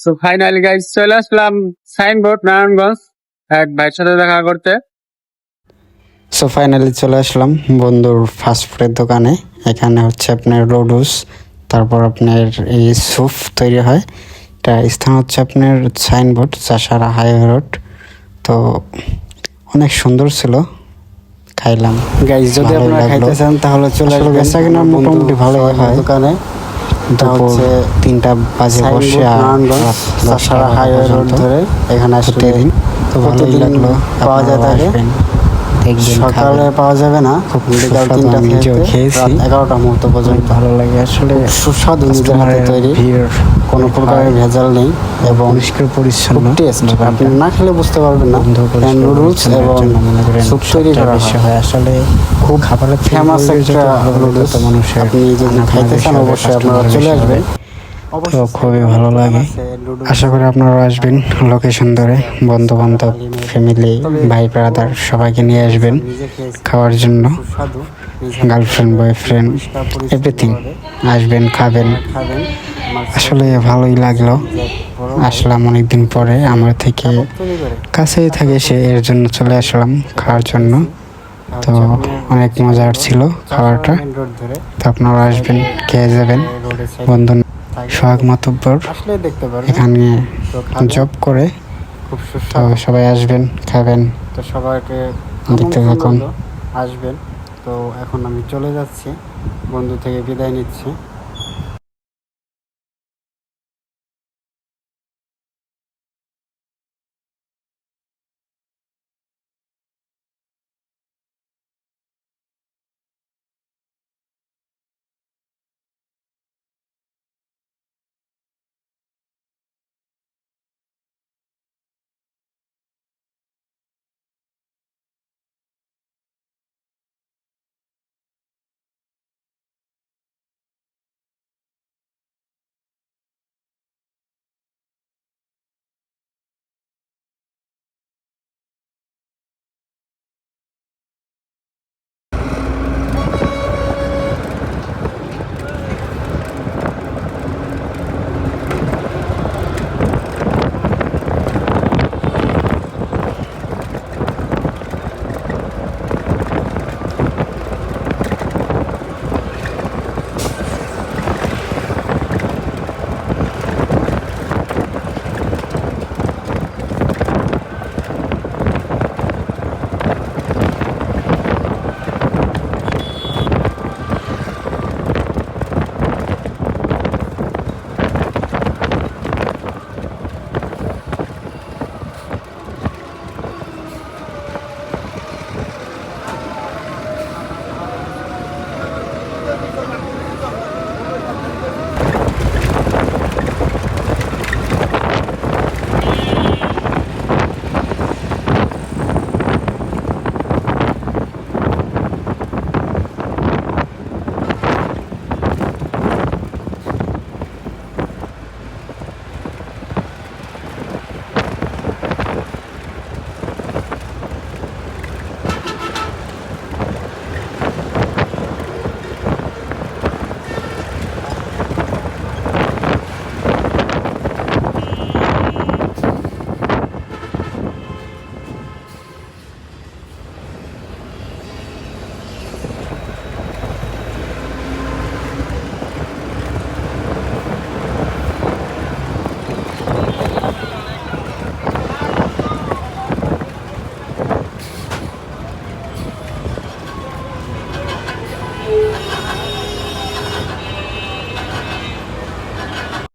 So finally guys চলে আসলাম signboard Narayanganj এক ভাইয়ের সাথে দেখা করতে। সো ফাইনালি চলে আসলাম বন্ধুর ফাস্টফুডের দোকানে। এখানে হচ্ছে আপনার রোডুস, তারপর আপনার এই স্যুপ তৈরি হয়। এটা স্থান হচ্ছে আপনার সাইনবোর্ড চাষারা হাইওয়ে রোড। তো অনেক সুন্দর ছিল, খাইলাম। গাইস যদি ভালোই আপনারা লাগলো। খাইতে চান তাহলে চলে আসলে আসবেন বেচা কিনা আমার বন্ধু মোটামুটি ভালোই সোহাগের হয়। দোকানে। এটা দুপুর হচ্ছে 3টা বাজে বসে আর নারায়ণগঞ্জ রাত 10টা চাষারা হাইওয়ে রোড পর্যন্ত ধরে এখানে আসলে প্রতিদিন। তো ভালোই প্রতিদিন লাগলো, পাওয়া যায় আপনারাও থাকে। আসবেন, দেখবেন, সকালে খাবেন। পাওয়া যাবে না, খুব বিকাল সুস্বাদু, 3টা আমি নিজেও থেকে খেয়েছি। রাত 11টা মুহূর্ত অনেক পর্যন্ত ভালো লাগে আসলে। সুস্বাদু নিজের হাতে কাস্টমারের তৈরি, ভিড় কোনো অনেক প্রকারের হয় ভেজাল নেই এবং পরিষ্কার পরিচ্ছন্ন। খুব টেস্ট। দোকানটা আপনি না খেলে বুঝতে পারবেন না। বন্ধু পরিষ্কার নুডলস পরিচ্ছন্নের এবং জন্য মনে করেন স্যুপ তৈরি সবচেয়ে করা বেশি হয়। হয় আসলে। খুব খাবারের থেকে ফেমাস পরিবেশ একটা যত ভালো হবে নুডলস। তত মানুষের আপনি যদি আনাগোনা খাইতে বেশি চান হবে, অবশ্যই আপনারা কাস্টমার চলে বেশি হবে। আসবেন। তো খুবই ভালো লাগে। আশা করি আপনারাও আসবেন লোকেশন ধরে, বন্ধু বান্ধব, ফ্যামিলি, ভাই ব্রাদার সবাইকে নিয়ে আসবেন খাওয়ার জন্য। গার্লফ্রেন্ড, বয়ফ্রেন্ড, এভরিথিং আসবেন, খাবেন। আসলে ভালোই লাগলো। আসলাম অনেকদিন পরে, আমার থেকে কাছেই থাকে সে, এর জন্য চলে আসলাম খাওয়ার জন্য। তো অনেক মজার ছিল খাওয়াটা। তো আপনারা আসবেন, খেয়ে যাবেন। বন্ধু সোহাগ মাতব্বর আসলে দেখতে পারবেন এখানে জব জব করে। খুব তো সুস্বাদু। সবাই আসবেন, খাবেন, তো সবাইকে দেখতে আমন্ত্রণ থাকুন। রইলো, আসবেন। তো এখন আমি চলে যাচ্ছি, বন্ধু থেকে বিদায় নিচ্ছি।